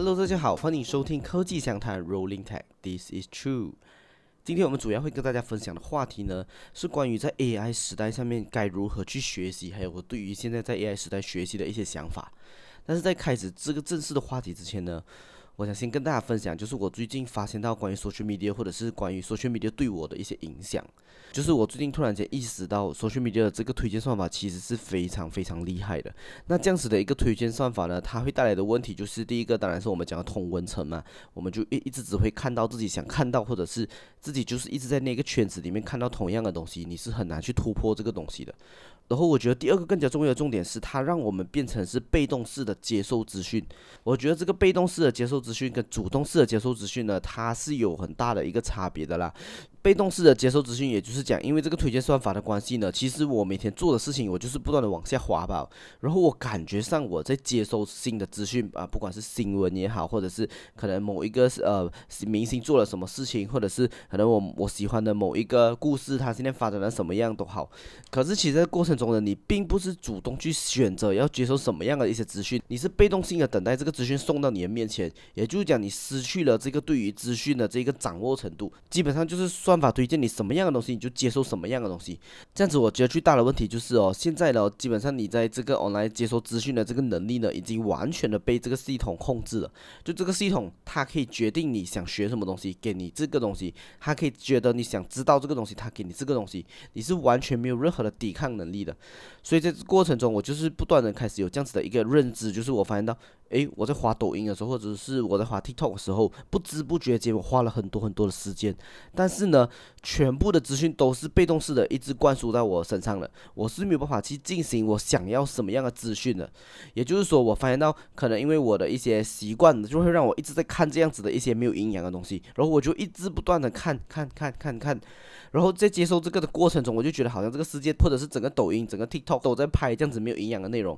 Hello， 大家好，欢迎收听科技详谈 Rolling Tech，This is True。今天我们主要会跟大家分享的话题呢，是关于在 AI 时代上面该如何去学习，还有我对于现在在 AI 时代学习的一些想法。但是在开始这个正式的话题之前呢，我想先跟大家分享，就是我最近发现到关于 social media 或者是关于 social media 对我的一些影响。就是我最近突然间意识到，social media 的这个推荐算法其实是非常非常厉害的。那这样子的一个推荐算法呢，它会带来的问题就是第一个，当然是我们讲的同温层嘛，我们就一直只会看到自己想看到，或者是自己就是一直在那个圈子里面看到同样的东西，你是很难去突破这个东西的。然后我觉得第二个更加重要的重点是，它让我们变成是被动式的接受资讯。我觉得这个被动式的接受资讯跟主动式的接受资讯呢，它是有很大的一个差别的啦。被动式的接受资讯，也就是讲，因为这个推荐算法的关系呢，其实我每天做的事情，我就是不断的往下滑吧，然后我感觉上我在接收新的资讯啊，不管是新闻也好，或者是可能某一个明星做了什么事情，或者是可能我喜欢的某一个故事，它现在发展的什么样都好。可是其实在过程中呢，你并不是主动去选择要接受什么样的一些资讯，你是被动性的等待这个资讯送到你的面前，也就是讲你失去了这个对于资讯的这个掌握程度，基本上就是算法推荐你什么样的东西，你就接受什么样的东西。这样子，我觉得最大的问题就是现在呢，基本上你在这个 online 接收资讯的这个能力呢，已经完全的被这个系统控制了。就这个系统，它可以决定你想学什么东西，给你这个东西；它可以觉得你想知道这个东西，它给你这个东西，你是完全没有任何的抵抗能力的。所以在这过程中，我就是不断的开始有这样子的一个认知，就是我发现到，我在滑抖音的时候，或者是我在滑 TikTok 的时候，不知不觉间我花了很多很多的时间，但是呢，全部的资讯都是被动式的一直灌输在我身上的，我是没有办法去进行我想要什么样的资讯的。也就是说，我发现到可能因为我的一些习惯，就会让我一直在看这样子的一些没有营养的东西，然后我就一直不断的看，然后在接受这个的过程中，我就觉得好像这个世界或者是整个抖音、整个 TikTok 都在拍这样子没有营养的内容。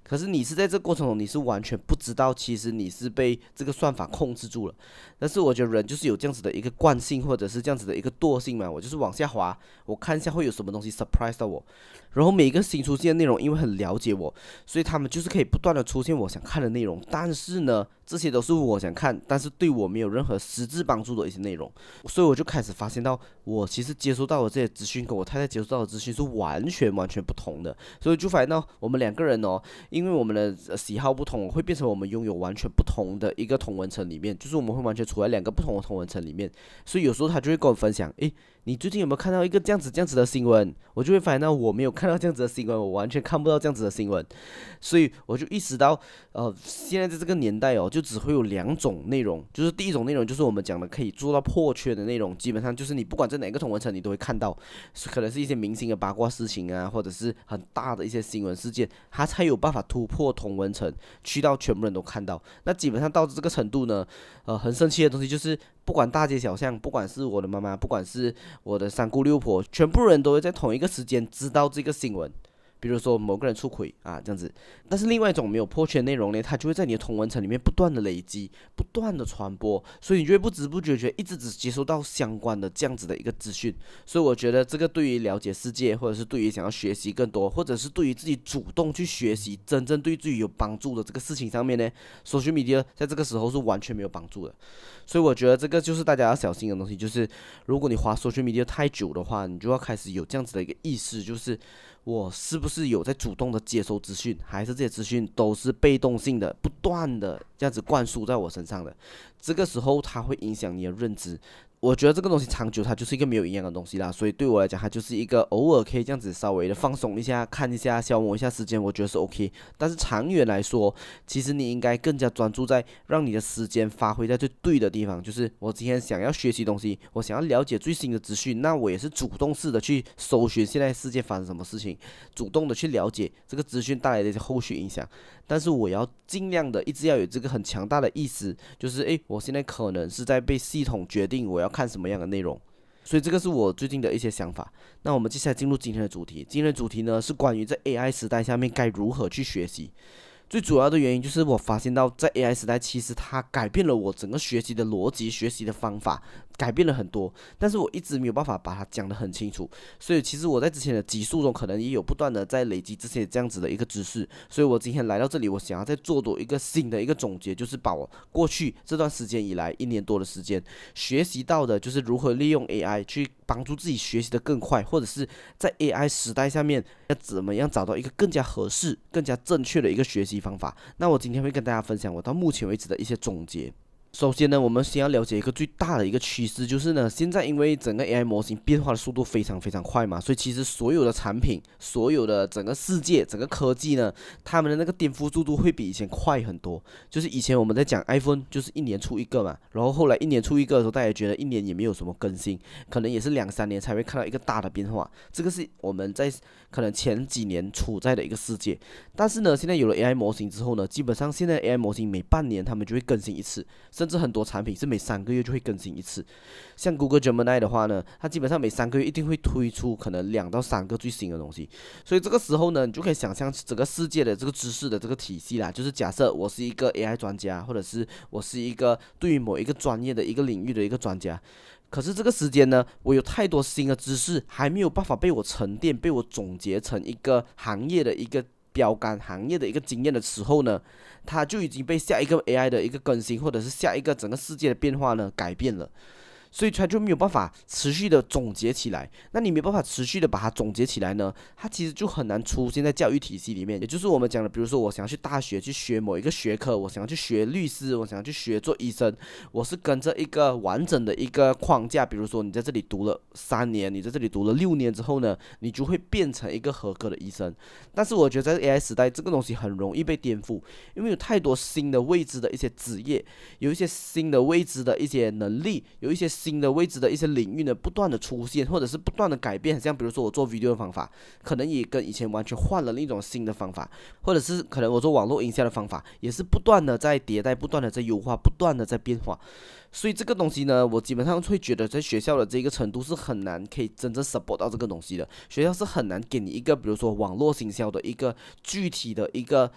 可是你是在这个过程中，你是完全不知道，其实你是被这个算法控制住了。但是我觉得人就是有这样子的一个惯性，或者是这样子的一个惰性嘛，我就是往下滑，我看一下会有什么东西 surprise 到我。然后每一个新出现的内容，因为很了解我，所以他们就是可以不断的出现我想看的内容。但是呢，这些都是我想看，但是对我没有任何实质帮助的一些内容。所以我就开始发现到，我其实接收到的这些资讯，跟我太太接收到的资讯是完全不同的。所以就发现到我们两个人因为我们的喜好不同，会变成我们拥有完全不同的一个同文层里面，就是我们会完全处在两个不同的同文层里面。所以有时候他就会跟我分享，你最近有没有看到一个这样子的新闻？我就会发现到我没有看到这样子的新闻，我完全看不到这样子的新闻。所以我就意识到，现在在这个年代就只会有两种内容，就是第一种内容就是我们讲的可以做到破圈的内容，基本上就是你不管在哪个同文层，你都会看到，可能是一些明星的八卦事情啊，或者是很大的一些新闻事件，它才有办法突破同文层，去到全部人都看到。那基本上到这个程度呢，很生气的东西就是，不管大街小巷，不管是我的妈妈，不管是我的三姑六婆，全部人都会在同一个时间知道这个新闻。比如说某个人出轨啊这样子，但是另外一种没有破圈内容呢，它就会在你的同文层里面不断的累积，不断的传播，所以你就会不知不觉一直只接收到相关的这样子的一个资讯。所以我觉得这个对于了解世界，或者是对于想要学习更多，或者是对于自己主动去学习真正对自己有帮助的这个事情上面呢，social media 在这个时候是完全没有帮助的。所以我觉得这个就是大家要小心的东西，就是如果你滑 social media 太久的话，你就要开始有这样子的一个意识，就是我是不是有在主动的接收资讯，还是这些资讯都是被动性的，不断的这样子灌输在我身上的？这个时候它会影响你的认知。我觉得这个东西长久它就是一个没有营养的东西啦，所以对我来讲，它就是一个偶尔可以这样子稍微的放松一下，看一下，消磨一下时间，我觉得是 OK。但是长远来说，其实你应该更加专注在让你的时间发挥在最对的地方。就是我今天想要学习东西，我想要了解最新的资讯，那我也是主动式的去搜寻现在世界发生什么事情，主动的去了解这个资讯带来的一些后续影响。但是我要尽量的一直要有这个很强大的意识，就是我现在可能是在被系统决定我要看什么样的内容。所以这个是我最近的一些想法。那我们接下来进入今天的主题。今天的主题呢是关于在 AI 时代下面该如何去学习。最主要的原因就是我发现到在 AI 时代，其实它改变了我整个学习的逻辑、学习的方法，改变了很多。但是我一直没有办法把它讲得很清楚，所以其实我在之前的集数中，可能也有不断的在累积这些这样子的一个知识。所以我今天来到这里，我想要再做多一个新的一个总结，就是把我过去这段时间以来1年多的时间学习到的，就是如何利用 AI 去帮助自己学习的更快，或者是在 AI 时代下面要怎么样找到一个更加合适、更加正确的一个学习方法。那我今天会跟大家分享我到目前为止的一些总结。首先呢，我们先要了解一个最大的一个趋势，就是呢，现在因为整个 AI 模型变化的速度非常非常快嘛，所以其实所有的产品、所有的整个世界、整个科技呢，他们的那个颠覆速度会比以前快很多。就是以前我们在讲 iPhone，就是一年出一个嘛，然后后来一年出一个的时候，大家觉得一年也没有什么更新，可能也是2、3年才会看到一个大的变化。这个是我们在可能前几年处在的一个世界。但是呢，现在有了 AI 模型之后呢，基本上现在 AI 模型每半年他们就会更新一次。甚至很多产品是每3个月就会更新一次，像 Google Gemini 的话呢，它基本上每3个月一定会推出可能2到3个最新的东西，所以这个时候呢，你就可以想象整个世界的这个知识的这个体系啦，就是假设我是一个 AI 专家，或者是我是一个对于某一个专业的一个领域的一个专家。可是这个时间呢，我有太多新的知识还没有办法被我沉淀、被我总结成一个行业的一个标杆、行业的一个经验的时候呢，它就已经被下一个 AI 的一个更新，或者是下一个整个世界的变化呢改变了。所以它就没有办法持续的总结起来。那你没办法持续的把它总结起来呢，它其实就很难出现在教育体系里面。也就是我们讲的，比如说我想要去大学去学某一个学科，我想要去学律师，我想要去学做医生，我是跟着一个完整的一个框架。比如说你在这里读了3年，你在这里读了6年之后呢，你就会变成一个合格的医生。但是我觉得在 AI 时代，这个东西很容易被颠覆，因为有太多新的未知的一些职业，有一些新的未知的一些能力，有一些新的未知的一些领域呢，不断的出现，或者是不断的改变。像比如说我做 video 的方法，可能也跟以前完全换了另一种新的方法，或者是可能我做网络营销的方法，也是不断的在迭代，不断的在优化，不断的在变化。所以这个东西呢，我基本上会觉得在学校的这个程度是很难可以真正 support 到这个东西的。学校是很难给你一个，比如说网络行销的一个具体的一个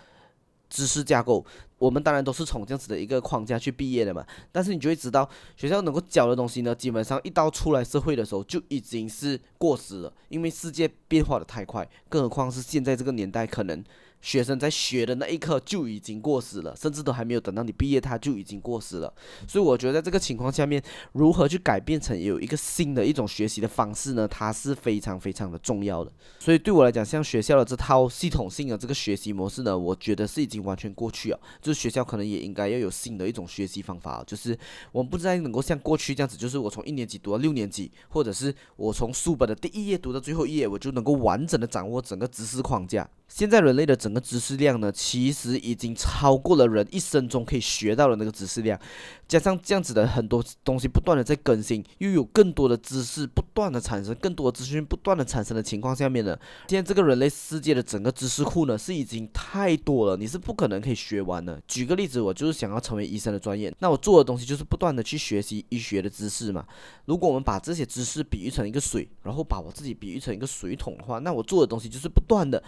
知识架构。我们当然都是从这样子的一个框架去毕业的嘛，但是你就会知道，学校能够教的东西呢，基本上一到出来社会的时候就已经是过时了，因为世界变化的太快，更何况是现在这个年代，可能学生在学的那一刻就已经过时了，甚至都还没有等到你毕业，他就已经过时了。所以我觉得在这个情况下面，如何去改变成有一个新的一种学习的方式呢？它是非常非常的重要的。所以对我来讲，像学校的这套系统性的这个学习模式呢，我觉得是已经完全过去了。就是学校可能也应该要有新的一种学习方法，就是我们不再能够像过去这样子，就是我从1年级读到6年级，或者是我从书本的第1页读到最后1页，我就能够完整的掌握整个知识框架。现在人类的整个知识量呢，其实已经超过了人一生中可以学到的那个知识量，加上这样子的很多东西不断的在更新，又有更多的知识不断的产生，更多的资讯不断的产生的情况下面呢，现在这个人类世界的整个知识库呢，是已经太多了，你是不可能可以学完的。举个例子，我就是想要成为医生的专业，那我做的东西就是不断的去学习医学的知识嘛。如果我们把这些知识比喻成一个水，然后把我自己比喻成一个水桶的话，那我做的东西就是不断的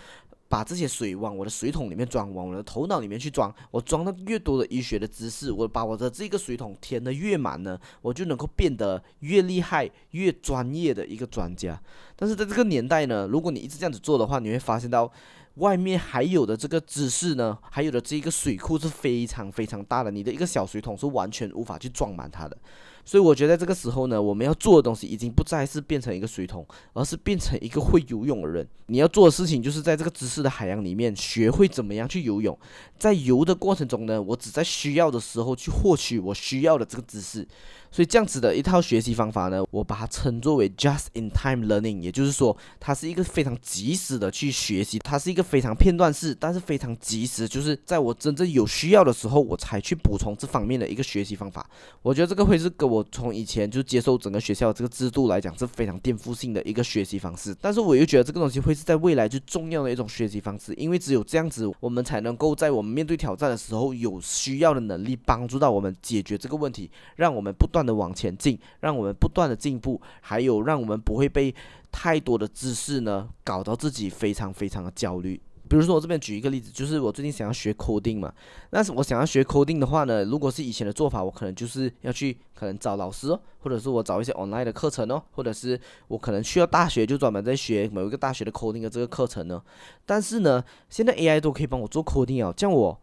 把这些水往我的水桶里面装，往我的头脑里面去装。我装的越多的医学的知识，我把我的这个水桶填得越满呢，我就能够变得越厉害、越专业的一个专家。但是在这个年代呢，如果你一直这样子做的话，你会发现到外面还有的这个知识呢，还有的这个水库是非常非常大的，你的一个小水桶是完全无法去装满它的。所以我觉得在这个时候呢，我们要做的东西已经不再是变成一个水桶，而是变成一个会游泳的人。你要做的事情就是在这个知识的海洋里面学会怎么样去游泳，在游的过程中呢，我只在需要的时候去获取我需要的这个知识。所以这样子的一套学习方法呢，我把它称作为 just-in-time learning， 也就是说，它是一个非常及时的去学习，它是一个非常片段式，但是非常及时，就是在我真正有需要的时候，我才去补充这方面的一个学习方法。我觉得这个会是跟我从以前就接受整个学校的这个制度来讲是非常颠覆性的一个学习方式，但是我又觉得这个东西会是在未来最重要的一种学习方式，因为只有这样子，我们才能够在我们面对挑战的时候有需要的能力帮助到我们解决这个问题，让我们不断的往前进，让我们不断的进步，还有让我们不会被太多的知识呢搞到自己非常非常的焦虑。比如说我这边举一个例子，就是我最近想要学 coding 嘛，那是我想要学 coding 的话呢，如果是以前的做法，我可能就是要去可能找老师哦，或者是我找一些 online 的课程哦，或者是我可能去到大学就专门在学某一个大学的 coding 的这个课程呢。但是呢，现在 AI 都可以帮我做 coding 哦，这样我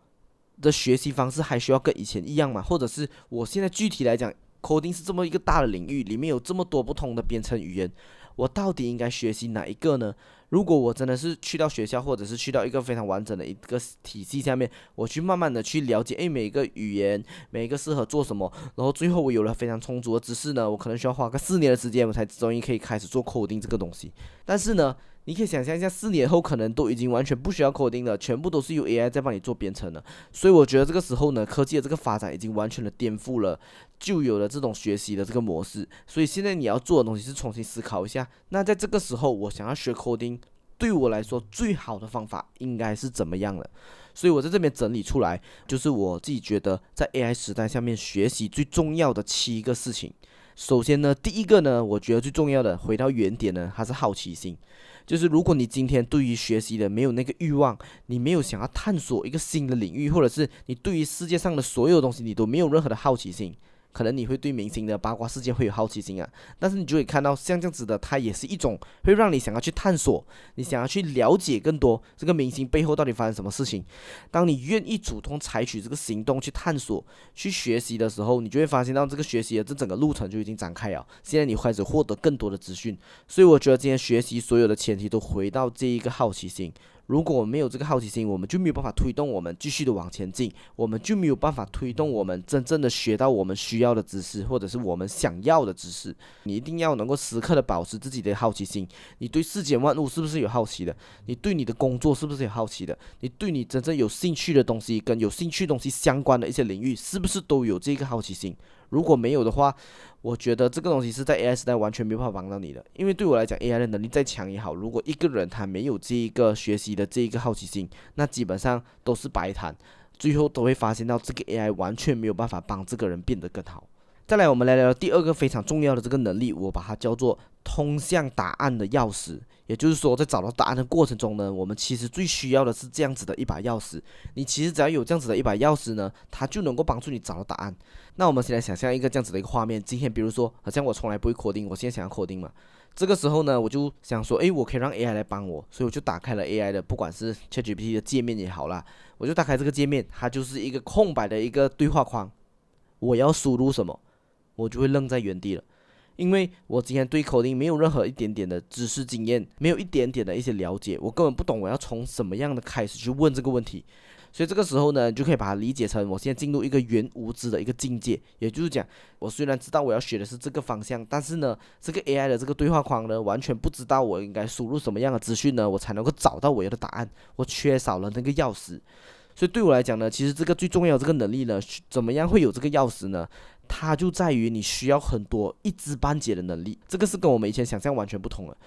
的学习方式还需要跟以前一样吗？或者是我现在具体来讲，coding 是这么一个大的领域，里面有这么多不同的编程语言，我到底应该学习哪一个呢？如果我真的是去到学校，或者是去到一个非常完整的一个体系下面，我去慢慢的去了解，每一个语言，每一个适合做什么，然后最后我有了非常充足的知识呢，我可能需要花个4年的时间，我才终于可以开始做 coding 这个东西。但是呢，你可以想象一下，4年后可能都已经完全不需要 coding 了，全部都是由 AI 在帮你做编程了。所以我觉得这个时候呢，科技的这个发展已经完全的颠覆了旧有的这种学习的这个模式。所以现在你要做的东西是重新思考一下，那在这个时候我想要学 coding，对我来说最好的方法应该是怎么样的？所以我在这边整理出来，就是我自己觉得在 AI 时代下面学习最重要的7个事情。首先呢，第一个呢，我觉得最重要的，回到原点呢，它是好奇心。就是如果你今天对于学习的没有那个欲望，你没有想要探索一个新的领域，或者是你对于世界上的所有东西你都没有任何的好奇心，可能你会对明星的八卦事件会有好奇心啊，但是你就会看到像这样子的，它也是一种会让你想要去探索，你想要去了解更多这个明星背后到底发生什么事情。当你愿意主动采取这个行动去探索、去学习的时候，你就会发现到这个学习的这整个路程就已经展开了。现在你开始获得更多的资讯，所以我觉得今天学习所有的前提都回到这一个好奇心。如果我们没有这个好奇心，我们就没有办法推动我们继续的往前进，我们就没有办法推动我们真正的学到我们需要的知识，或者是我们想要的知识。你一定要能够时刻的保持自己的好奇心，你对世间万物是不是有好奇的？你对你的工作是不是有好奇的？你对你真正有兴趣的东西跟有兴趣东西相关的一些领域，是不是都有这个好奇心？如果没有的话，我觉得这个东西是在 AI 时代完全没有办法帮到你的。因为对我来讲，AI 的能力再强也好，如果一个人他没有这一个学习的这一个好奇心，那基本上都是白谈，最后都会发现到这个 AI 完全没有办法帮这个人变得更好。再来，我们来聊聊第二个非常重要的这个能力，我把它叫做通向答案的钥匙。也就是说，在找到答案的过程中呢，我们其实最需要的是这样子的一把钥匙。你其实只要有这样子的一把钥匙呢，它就能够帮助你找到答案。那我们先来想象一个这样子的一个画面。今天比如说，好像我从来不会 coding，我现在想要 coding 嘛。这个时候呢，我就想说，我可以让 AI 来帮我，所以我就打开了 AI 的，不管是 ChatGPT 的界面也好啦，我就打开这个界面，它就是一个空白的一个对话框。我要输入什么，我就会愣在原地了。因为我今天对 coding 没有任何一点点的知识经验，没有一点点的一些了解，我根本不懂我要从什么样的开始去问这个问题。所以这个时候呢，你就可以把它理解成我现在进入一个原无知的一个境界。也就是讲，我虽然知道我要学的是这个方向，但是呢，这个 AI 的这个对话框呢，完全不知道我应该输入什么样的资讯呢，我才能够找到我要的答案。我缺少了那个钥匙。所以对我来讲呢，其实这个最重要的这个能力呢，怎么样会有这个钥匙呢？它就在于你需要很多一知半解的能力，这个是跟我们以前想象完全不同了。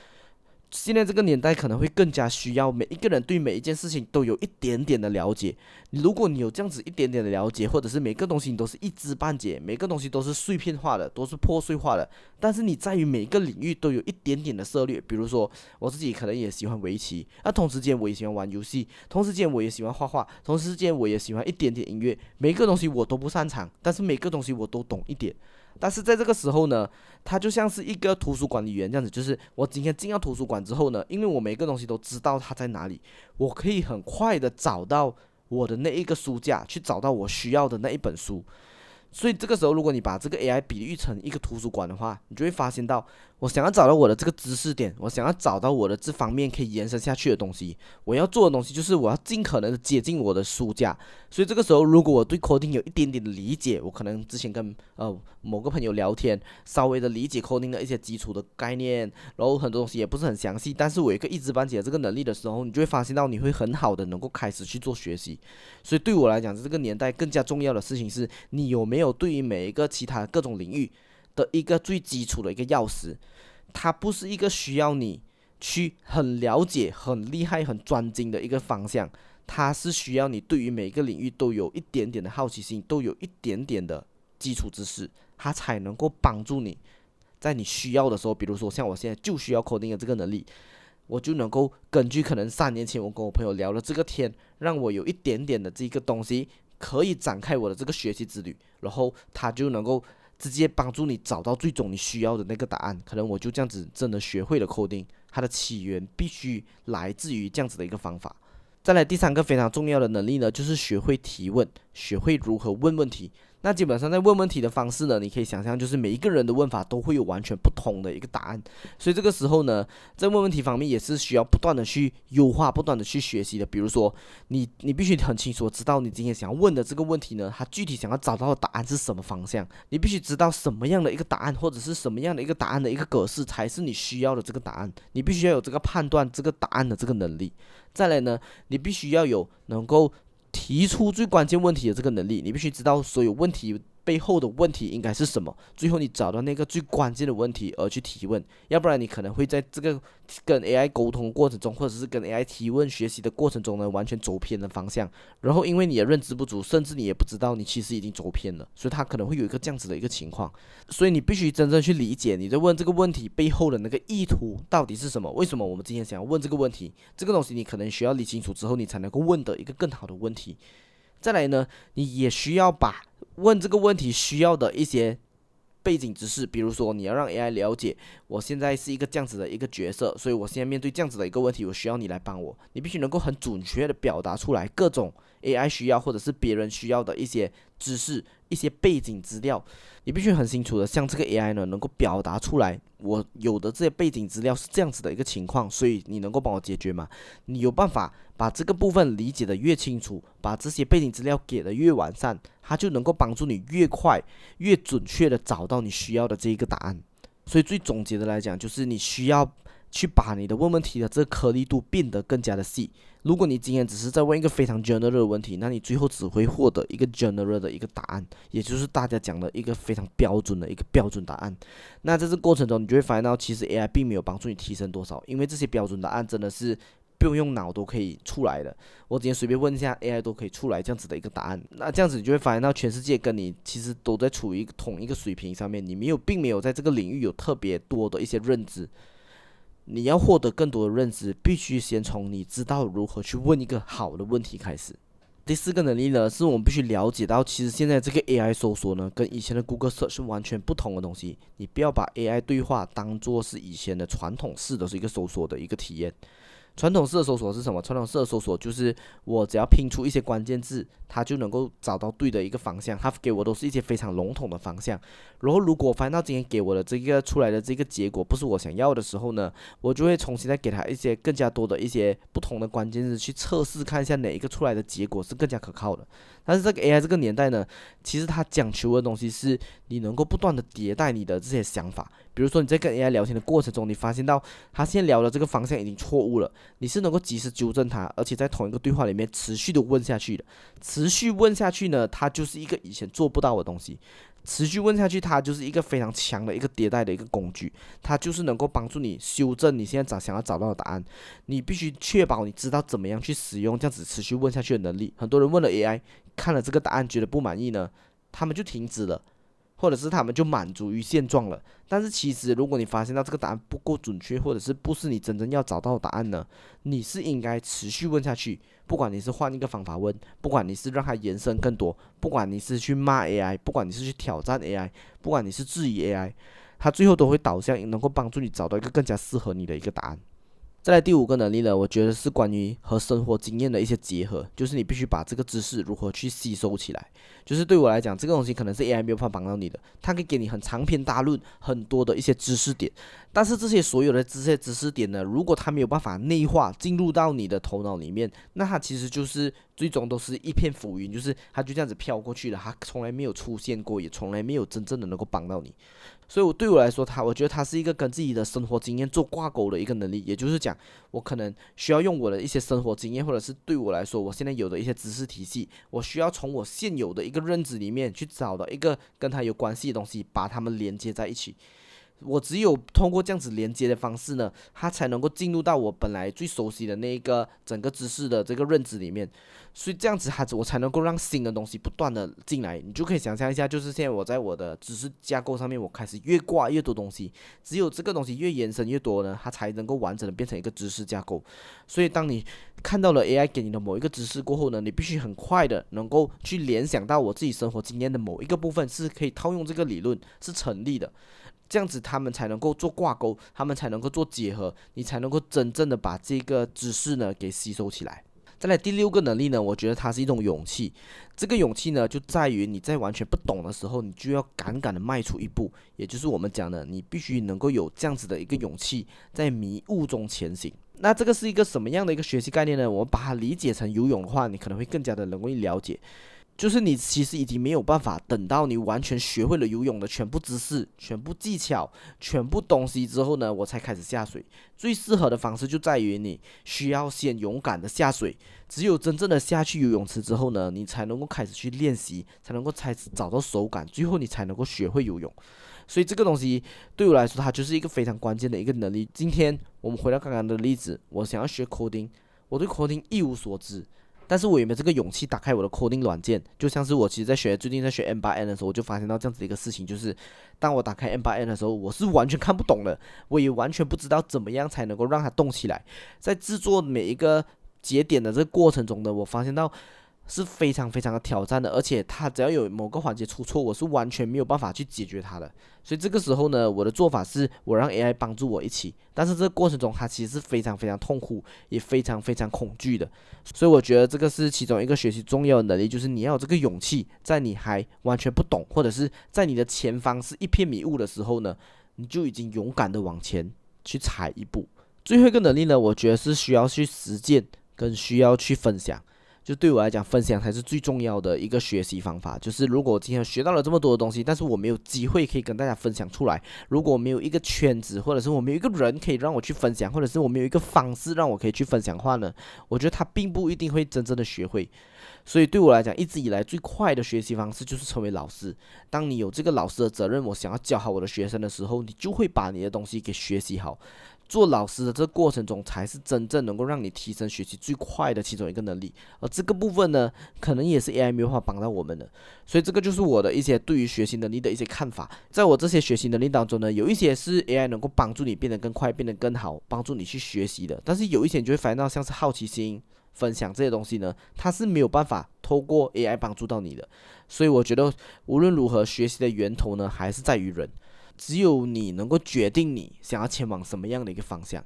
现在这个年代可能会更加需要每一个人对每一件事情都有一点点的了解。如果你有这样子一点点的了解，或者是每个东西你都是一知半解，每个东西都是碎片化的，都是破碎化的，但是你在于每个领域都有一点点的涉猎。比如说我自己可能也喜欢围棋，那同时间我也喜欢玩游戏，同时间我也喜欢画画，同时间我也喜欢一点点音乐。每个东西我都不擅长，但是每个东西我都懂一点。但是在这个时候呢，它就像是一个图书管理员这样子，就是我今天进到图书馆之后呢，因为我每个东西都知道它在哪里，我可以很快的找到我的那一个书架，去找到我需要的那一本书。所以这个时候，如果你把这个 AI 比喻成一个图书馆的话，你就会发现到，我想要找到我的这个知识点，我想要找到我的这方面可以延伸下去的东西，我要做的东西就是我要尽可能的接近我的书架。所以这个时候，如果我对 coding 有一点点的理解，我可能之前跟某个朋友聊天，稍微的理解 coding 的一些基础的概念，然后很多东西也不是很详细，但是我有一个一知半解的这个能力的时候，你就会发现到你会很好的能够开始去做学习。所以对我来讲，这个年代更加重要的事情是，你有没有对于每一个其他各种领域的一个最基础的一个钥匙。它不是一个需要你去很了解、很厉害、很专精的一个方向，它是需要你对于每一个领域都有一点点的好奇心，都有一点点的基础知识，它才能够帮助你在你需要的时候，比如说像我现在就需要 coding 的这个能力，我就能够根据可能3年前我跟我朋友聊了这个天，让我有一点点的这个东西可以展开我的这个学习之旅，然后它就能够直接帮助你找到最终你需要的那个答案。可能我就这样子真的学会了 coding，它的起源必须来自于这样子的一个方法。再来第3个非常重要的能力呢，就是学会提问，学会如何问问题。那基本上在问问题的方式呢，你可以想象就是每一个人的问法都会有完全不同的一个答案，所以这个时候呢，在问问题方面也是需要不断的去优化，不断的去学习的。比如说你必须很清楚地知道你今天想要问的这个问题呢，它具体想要找到的答案是什么方向，你必须知道什么样的一个答案，或者是什么样的一个答案的一个格式才是你需要的这个答案，你必须要有这个判断这个答案的这个能力。再来呢，你必须要有能够提出最关键问题的这个能力，你必须知道所有问题背后的问题应该是什么，最后你找到那个最关键的问题而去提问，要不然你可能会在这个跟 AI 沟通过程中，或者是跟 AI 提问学习的过程中呢，完全走偏了方向，然后因为你的认知不足，甚至你也不知道你其实已经走偏了，所以它可能会有一个这样子的一个情况。所以你必须真正去理解你在问这个问题背后的那个意图到底是什么，为什么我们今天想要问这个问题，这个东西你可能需要理清楚之后，你才能够问的一个更好的问题。再来呢，你也需要把问这个问题需要的一些背景知识，比如说你要让 AI 了解我现在是一个这样子的一个角色，所以我现在面对这样子的一个问题，我需要你来帮我。你必须能够很准确的表达出来各种 AI 需要或者是别人需要的一些知识、一些背景资料，你必须很清楚的向这个 AI 呢能够表达出来，我有的这些背景资料是这样子的一个情况，所以你能够帮我解决吗？你有办法把这个部分理解的越清楚，把这些背景资料给的越完善，它就能够帮助你越快、越准确的找到你需要的这一个答案。所以最总结的来讲，就是你需要去把你的问问题的这个颗粒度变得更加的细。如果你今天只是在问一个非常 general 的问题，那你最后只会获得一个 general 的一个答案，也就是大家讲的一个非常标准的一个标准答案。那在这过程中，你就会发现到其实 AI 并没有帮助你提升多少，因为这些标准答案真的是不用用脑都可以出来的。我今天随便问一下 AI 都可以出来这样子的一个答案。那这样子你就会发现到全世界跟你其实都在处于同一个水平上面，你并没有在这个领域有特别多的一些认知。你要获得更多的认知，必须先从你知道如何去问一个好的问题开始。第4个能力呢，是我们必须了解到，其实现在这个 AI 搜索呢，跟以前的 Google Search 是完全不同的东西。你不要把 AI 对话当作是以前的传统式的是一个搜索的一个体验。传统式的搜索是什么？传统式的搜索就是我只要拼出一些关键字，它就能够找到对的一个方向。它给我都是一些非常笼统的方向。然后如果发现到今天给我的这个出来的这个结果不是我想要的时候呢，我就会重新再给它一些更加多的一些不同的关键字去测试，看一下哪一个出来的结果是更加可靠的。但是这个 AI 这个年代呢，其实它讲求的东西是你能够不断的迭代你的这些想法。比如说你在跟 AI 聊天的过程中，你发现到他现在聊的这个方向已经错误了，你是能够及时纠正他，而且在同一个对话里面持续的问下去的。持续问下去呢，它就是一个以前做不到的东西。持续问下去，它就是一个非常强的一个迭代的一个工具，它就是能够帮助你修正你现在想要找到的答案。你必须确保你知道怎么样去使用这样子持续问下去的能力。很多人问了 AI， 看了这个答案觉得不满意呢，他们就停止了。或者是他们就满足于现状了，但是其实如果你发现到这个答案不够准确，或者是不是你真正要找到的答案呢，你是应该持续问下去，不管你是换一个方法问，不管你是让它延伸更多，不管你是去骂 AI， 不管你是去挑战 AI， 不管你是质疑 AI， 它最后都会导向能够帮助你找到一个更加适合你的一个答案。再来第5个能力呢，我觉得是关于和生活经验的一些结合，就是你必须把这个知识如何去吸收起来。就是对我来讲，这个东西可能是 AI 没有办法帮到你的，它可以给你很长篇大论，很多的一些知识点，但是这些所有的这些知识点呢，如果它没有办法内化进入到你的头脑里面，那它其实就是最终都是一片浮云，就是它就这样子飘过去了，它从来没有出现过，也从来没有真正的能够帮到你。所以对我来说，我觉得它是一个跟自己的生活经验做挂钩的一个能力，也就是讲，我可能需要用我的一些生活经验，或者是对我来说，我现在有的一些知识体系，我需要从我现有的一个认知里面去找到一个跟它有关系的东西，把它们连接在一起。我只有通过这样子连接的方式呢，它才能够进入到我本来最熟悉的那一个整个知识的这个认知里面，所以这样子我才能够让新的东西不断的进来。你就可以想象一下，就是现在我在我的知识架构上面，我开始越挂越多东西，只有这个东西越延伸越多呢，它才能够完整的变成一个知识架构。所以当你看到了 AI 给你的某一个知识过后呢，你必须很快的能够去联想到我自己生活经验的某一个部分是可以套用这个理论是成立的。这样子他们才能够做挂钩，他们才能够做结合，你才能够真正的把这个知识呢给吸收起来。再来第6个能力呢，我觉得它是一种勇气。这个勇气呢，就在于你在完全不懂的时候，你就要敢敢的迈出一步，也就是我们讲的，你必须能够有这样子的一个勇气，在迷雾中前行。那这个是一个什么样的一个学习概念呢？我们把它理解成游泳的话，你可能会更加的容易了解。就是你其实已经没有办法等到你完全学会了游泳的全部知识、全部技巧、全部东西之后呢，我才开始下水。最适合的方式就在于你需要先勇敢的下水，只有真正的下去游泳池之后呢，你才能够开始去练习，才能够找到手感，最后你才能够学会游泳。所以这个东西对我来说，它就是一个非常关键的一个能力。今天我们回到刚刚的例子，我想要学 coding， 我对 coding 一无所知。但是我有没有这个勇气打开我的 coding 软件？就像是我其实最近在学 M8N 的时候，我就发现到这样子的一个事情，就是当我打开 M8N 的时候，我是完全看不懂的，我也完全不知道怎么样才能够让它动起来。在制作每一个节点的这个过程中呢，我发现到是非常非常的挑战的，而且它只要有某个环节出错，我是完全没有办法去解决它的。所以这个时候呢，我的做法是我让 AI 帮助我一起，但是这个过程中它其实是非常非常痛苦，也非常非常恐惧的。所以我觉得这个是其中一个学习重要的能力，就是你要有这个勇气，在你还完全不懂，或者是在你的前方是一片迷雾的时候呢，你就已经勇敢的往前去踩一步。最后一个能力呢，我觉得是需要去实践跟需要去分享。就对我来讲，分享才是最重要的一个学习方法。就是如果我今天学到了这么多的东西，但是我没有机会可以跟大家分享出来，如果我没有一个圈子，或者是我没有一个人可以让我去分享，或者是我没有一个方式让我可以去分享的话呢，我觉得他并不一定会真正的学会。所以对我来讲，一直以来最快的学习方式就是成为老师。当你有这个老师的责任，我想要教好我的学生的时候，你就会把你的东西给学习好。做老师的这个过程中，才是真正能够让你提升学习最快的其中一个能力。而这个部分呢，可能也是 AI 没有办法帮到我们的。所以这个就是我的一些对于学习能力的一些看法。在我这些学习能力当中呢，有一些是 AI 能够帮助你变得更快、变得更好，帮助你去学习的。但是有一些你就会发现到，像是好奇心、分享这些东西呢，它是没有办法透过 AI 帮助到你的。所以我觉得无论如何，学习的源头呢，还是在于人。只有你能够决定你想要前往什么样的一个方向。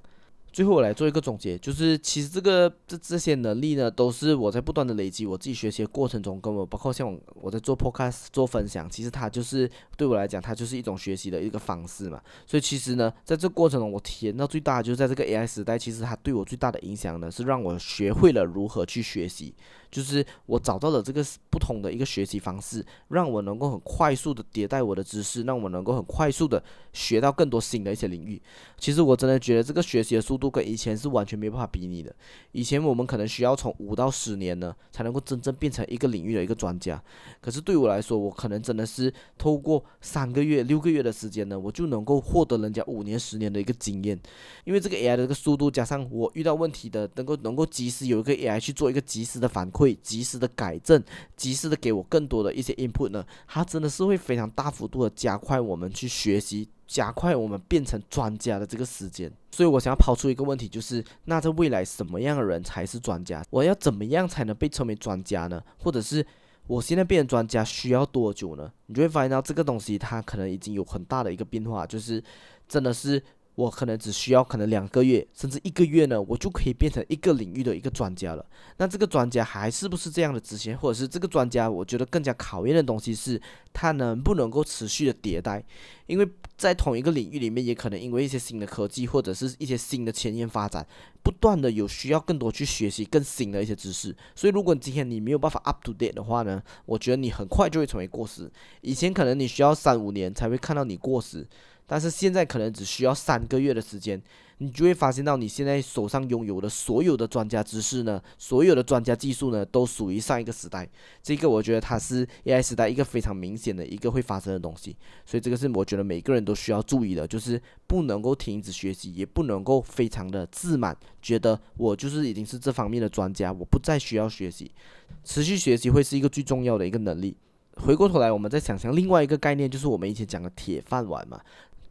最后我来做一个总结，就是其实这些能力呢，都是我在不断的累积我自己学习的过程中，跟我包括像我在做 podcast 做分享，其实它就是对我来讲，它就是一种学习的一个方式嘛。所以其实呢，在这过程中，我体验到最大的就是在这个 AI 时代，其实它对我最大的影响呢，是让我学会了如何去学习。就是我找到了这个不同的一个学习方式，让我能够很快速的迭代我的知识，让我能够很快速的学到更多新的一些领域。其实我真的觉得这个学习的速度跟以前是完全没办法比拟的。以前我们可能需要从5到10年呢，才能够真正变成一个领域的一个专家。可是对我来说，我可能真的是透过3个月、6个月的时间呢，我就能够获得人家5年、10年的一个经验。因为这个 AI 的这个速度，加上我遇到问题的能够及时有一个 AI 去做一个及时的反馈。及时的改正，及时的给我更多的一些 input 呢，它真的是会非常大幅度的加快我们去学习，加快我们变成专家的这个时间。所以我想要抛出一个问题，就是那在未来什么样的人才是专家？我要怎么样才能被称为专家呢？或者是我现在变成专家需要多久呢？你就会发现到这个东西它可能已经有很大的一个变化，就是真的是我可能只需要可能2个月甚至1个月呢，我就可以变成一个领域的一个专家了。那这个专家还是不是这样的执行，或者是这个专家我觉得更加考验的东西是他能不能够持续的迭代。因为在同一个领域里面，也可能因为一些新的科技或者是一些新的前沿发展，不断的有需要更多去学习更新的一些知识。所以如果今天你没有办法 up to date 的话呢，我觉得你很快就会成为过时。以前可能你需要3-5年才会看到你过时，但是现在可能只需要3个月的时间，你就会发现到你现在手上拥有的所有的专家知识呢，所有的专家技术呢，都属于上一个时代。这个我觉得它是 AI 时代一个非常明显的一个会发生的东西，所以这个是我觉得每个人都需要注意的，就是不能够停止学习，也不能够非常的自满，觉得我就是已经是这方面的专家，我不再需要学习。持续学习会是一个最重要的一个能力。回过头来，我们再想象另外一个概念，就是我们以前讲的铁饭碗嘛，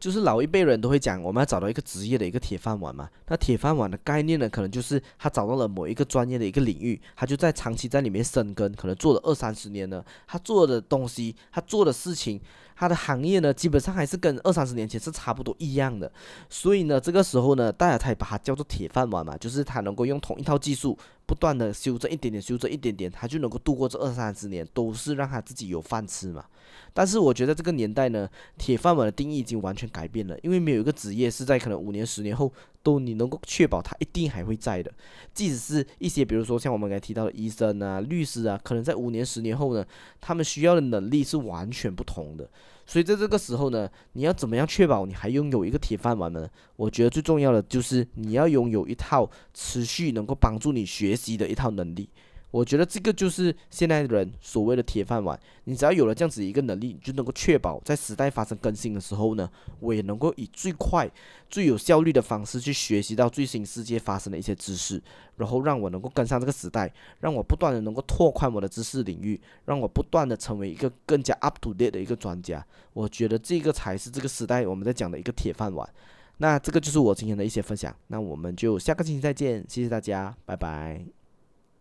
就是老一辈人都会讲，我们要找到一个职业的一个铁饭碗嘛。那铁饭碗的概念呢，可能就是他找到了某一个专业的一个领域，他就在长期在里面生根，可能做了20-30年了，他做的东西，他做的事情，他的行业呢，基本上还是跟20-30年前是差不多一样的。所以呢，这个时候呢，大家才把它叫做铁饭碗嘛，就是他能够用同一套技术，不断的修正一点点，修正一点点，他就能够度过这20-30年，都是让他自己有饭吃嘛。但是我觉得这个年代呢，铁饭碗的定义已经完全改变了，因为没有一个职业是在可能5年、10年后都你能够确保它一定还会在的。即使是一些比如说像我们刚才提到的医生啊、律师啊，可能在5年、10年后呢，他们需要的能力是完全不同的。所以在这个时候呢，你要怎么样确保你还拥有一个铁饭碗呢？我觉得最重要的就是你要拥有一套持续能够帮助你学习的一套能力。我觉得这个就是现代人所谓的铁饭碗。你只要有了这样子一个能力，你就能够确保在时代发生更新的时候呢，我也能够以最快、最有效率的方式去学习到最新世界发生的一些知识，然后让我能够跟上这个时代，让我不断的能够拓宽我的知识领域，让我不断的成为一个更加 up to date 的一个专家。我觉得这个才是这个时代我们在讲的一个铁饭碗。那这个就是我今天的一些分享，那我们就下个星期再见，谢谢大家，拜拜。